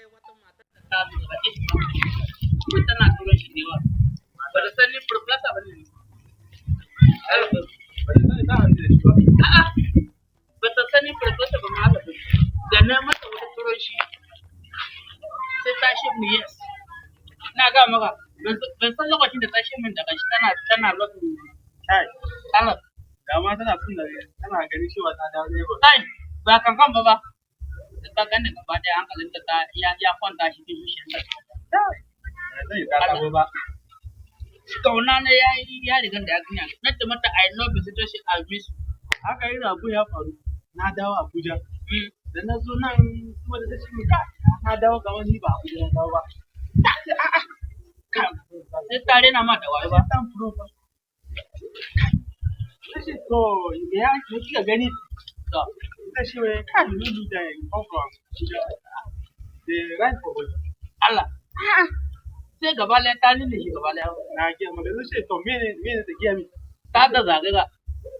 wata matar da ta zo daga East kuma tana turan shi ne wa. Ba da sani furflasa ba ne. A'a, ba ta sani furflasa ba ma haka. Da na mata wata turan shi sai ta shi mu yes. Na ga maka ban san lokacin da ta shi min daga shi tana lokacin kai Allah Dama tana son da tana ganin cewa ta dawo ne ba. kai ba kan kan ba da ta gane gaba ɗaya hankalinta ta ya kwanta shi cikin zuciyarta. Zai ta dawo ba. Kauna na ya riga da ya gina. Na ce mata I love you sai shi I miss you. Haka yin abu ya faru. Na dawo Abuja. Da na zo nan kuma da tashi mu na dawo ga wani ba Abuja na dawo ba. Sai tare na ma da wayo ba. Dan furo ba. Tashi to ya kika gani To, ita shi wai kan lulu da kokon. The right for boy. Allah. Sai gaba ɗaya ta nuna shi gaba ɗaya. Na ke magana shi to mene da giya mi. Ta da zagaga.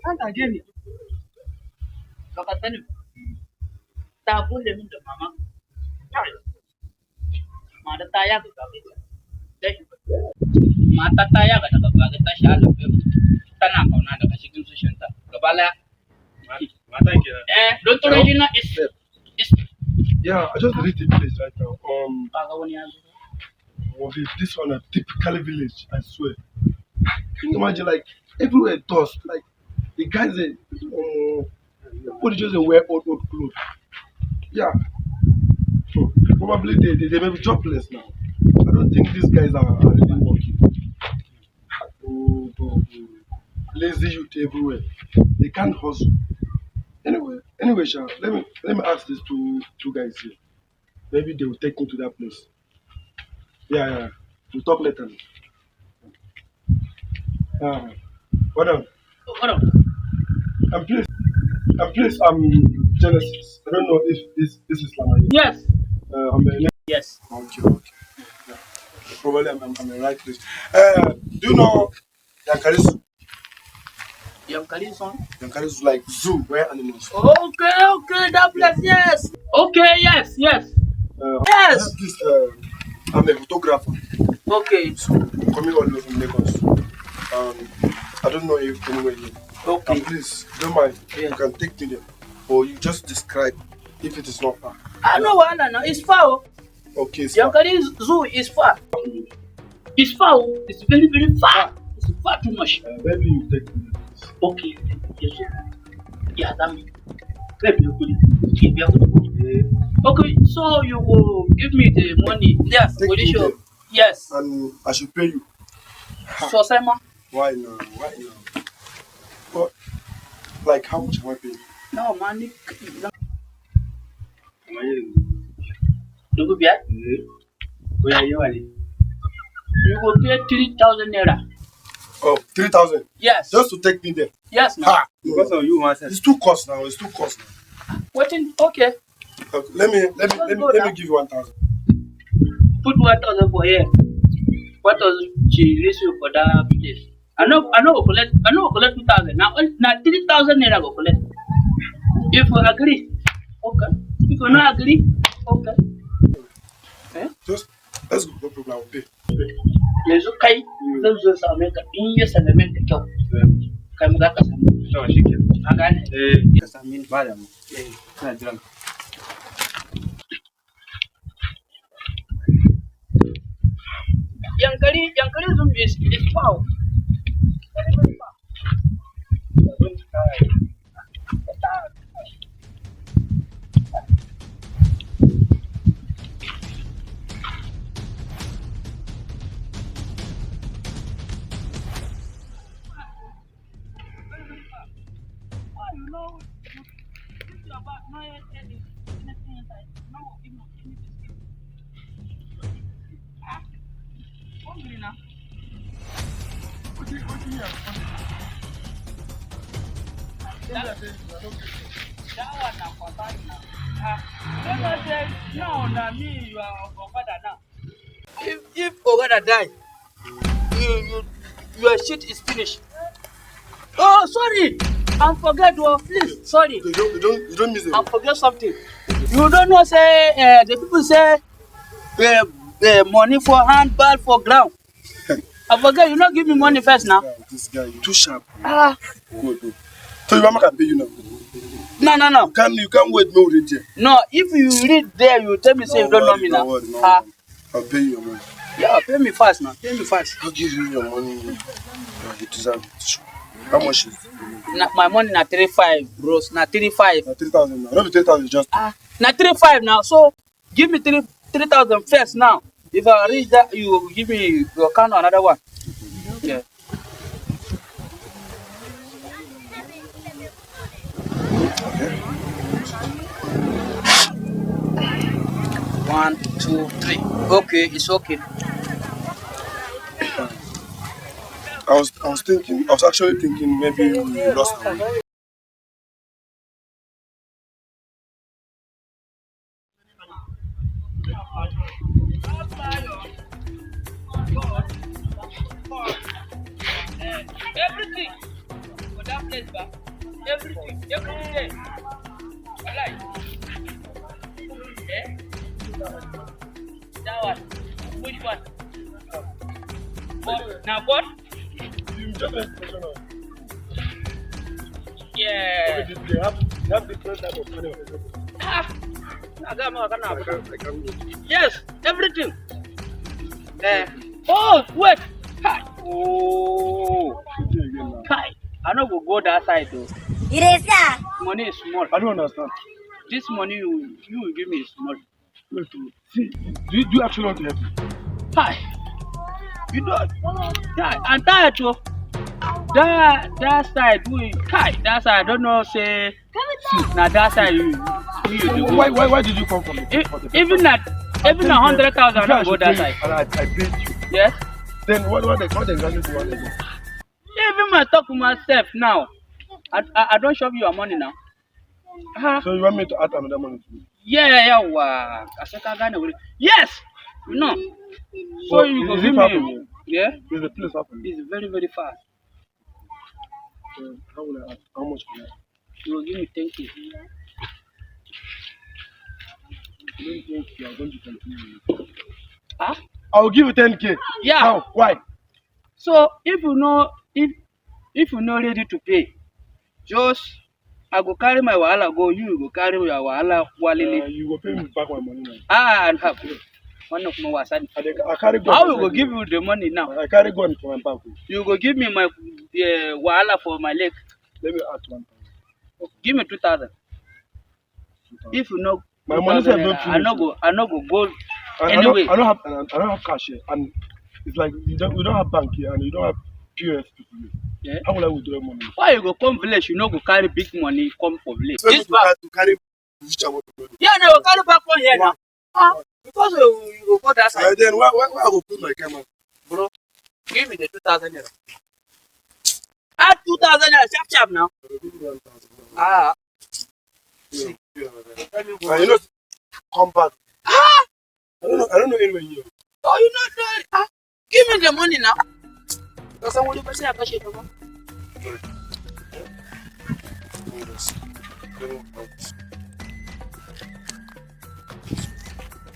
An ta ge ni. Baka sani. Ta kulle min da mama. Mata ta yaga gaba ɗaya. Mata ta yaga daga gaba ta sha alaƙa. Tana kauna daga cikin zuciyarta. Gaba ɗaya. Mata kenan. Don turai shi na is. Yeah, I just read the place right now. Kaga wani ya zo. This one a typical village, I swear. Can you imagine like everywhere dust, like the guys they what just they wear old clothes. Yeah. So probably they may be jobless now. I don't think these guys are really working. Lazy youth everywhere. They can't hustle. Anyway, Sha, let me ask these two guys here. Maybe they will take me to that place. Yeah. We'll talk later. What up? Hold on. I'm please, Genesis. I don't know if this is Lama. Yes. I'm Yes. okay. Yeah. Probably I'm in the right place. Do you know Yankarizu? Yankari son. Yankarizu is like zoo where animals. Okay, that place, yes. Okay, yes. Yes. I have this. I'm a photographer. Okay. So I'm coming all the way from Lagos. I don't know if anywhere here. Okay. And please, don't mind. Yeah. You can take me there, or you just describe if it is not far. I know what now. It's far. Okay, it's far. Yankari Zoo is far. It's far. It's very, very far. It's far too much. Maybe you take me there, please. Okay. Yes. Yeah, that means. Maybe you could. Okay, so you will give me the money. Yes. Take Will you me show? there. Yes. And I should pay you. So, Simon. Why now? But, like, how much am I paying? No, money. Dugu biya? You will pay 3,000 naira. Oh, 3,000. Yes. Just to take me there. Yes, now. Ha! Because of you, myself. It's too cost now. Waiting. Okay. Okay, let me give you 1,000. Put 1,000 for here. What does she raise you for that place? I know go collect 2,000. Now 3,000 naira go collect. If you agree, okay. If you not agree, okay. Just let's go. No problem. I will pay. Yanzu kai zan zo same ka in ya sallame ka kyau. Kai mu za ka samu. To shi ke. Ka gane? Ka sami ni ba da mu. Kana jiran ka. Yankari Zoom is foul. Very, very foul. That one now for that now. No, na me you are Ogada now. If Ogada die, your shit is finished. Oh, sorry. I forget. Please, sorry. You don't miss it. I forget something. You don't know. Say the people say money for hand, ball for ground. I forget, you not give me money first now. This guy, you too sharp. Ah, Good. So your mama can pay you now. no. You can't wait no read here. No, if you read there, you tell me say you don't know me now. No. I'll pay you your money. Yeah, pay me fast now. Pay me fast. I'll give you your money. Yeah, you deserve it. How much is it? My money na 3,500, bros. Na 3,500. 3,000 now. Not be 3,000 just. Na 3,500 now. So give me 3,000 first now. If I reach that, you will give me your account or another one. Yeah. Okay. 1, 2, 3. Okay, it's okay. I was actually thinking maybe you lost the money. Everything for that place, ba. Everything there. Alright. Yeah. That one. Which one? What? Now what? You just professional. Yeah. They have different type of money. I can. wait. Yes, everything. Oh, wait. Hi. Oh. Hi. I know we'll go that side though. It is that. Money is small. I don't understand. This money you will give me is small. Wait, see, do you actually want to help me? Hi. You don't. Yeah, I'm tired too. That side we that side I don't know say now that side you do. Why did you come from me? Even 100,000 I don't go that side. And I paid you. Yes. Then what exactly do you want to do? Even my talk to myself now. I don't show you your money now. So you want me to add another money to you? Yeah. Yes. No. So you go give me. Yeah. Is the place happening? It's very, very fast. How will I add? How much will I add? You will give me 10K. You don't think you are going to continue? Huh? I will give you 10K. Yeah. How? Why? So if you know if you not ready to pay, just I go carry my wahala go, you go carry your wahala walele. You will pay me back my money now. And have one of my wasan. I carry gun. How you go give you the money now? I carry gun for my back. You go give me my wahala for my leg. Let me add 1,000. Give me 2,000. If you know my money said don't I no go anyway. I don't have cash here, and it's like we don't have bank here, and you don't have POS to do. Yeah. How will I withdraw money? Why you go come village? You no go carry big money come for village. So this bag to carry which I want to do. Yeah, no, carry back one here now. Because you go go that side. Then where I will put my camera? Bro, give me the 2,000 naira. Add 2,000 naira, sharp now. See. You know, come back. I don't know anywhere here. Oh, you know, give me the money now. Because I want to say I cash it.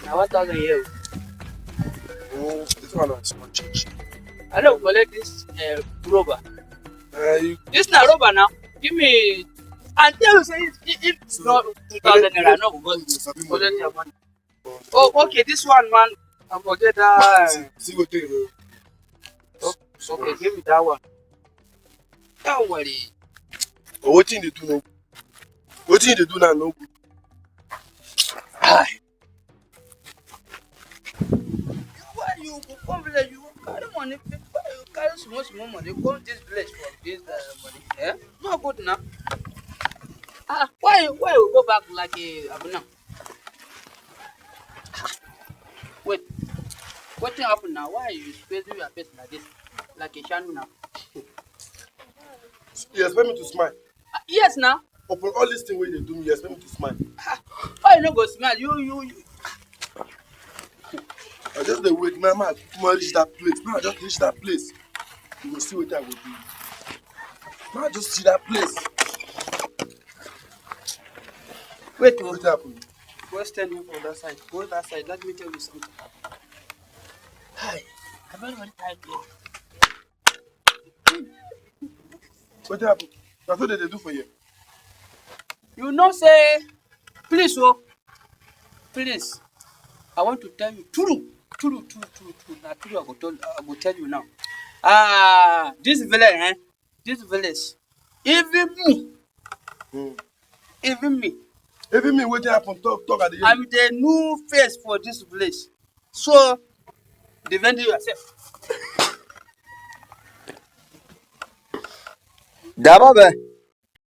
Now 1,000 here. This one is small change. I don't collect this rubber. This na rubber now. Give me. And tell you say if it's not 2,000 naira, no go collect your money. Oh, okay, this one, man. I forget that. See what you Okay, give me that one. Don't worry. What thing they do now? What thing they do now? No good. Why you go come village? You carry money. You carry small money. Come this village for this money. Yeah, no good now. Why you go back like a abuna? Wait, what thing happen now? Why you facing your face like this, like a shanu now? You expect me to smile? Yes, now. Upon all these things when they do me, you expect me to smile? Why you not go smile? You. I just dey wait. My man, come reach that place. Now I just reach that place. You will see what I will do. Now I just see that place. Wait, what happened? Go stand for that side. Go that side. Let me tell you something. Hi. I don't want time here. What happened? That's what they do for you. You know, say, please, oh, please. I want to tell you true. Now, true, I will tell you now. This village, This village, even me, Mm. even me, Even me, what happened? Talk at the end. I'm the new face for this village. So, defend yourself. Dama be.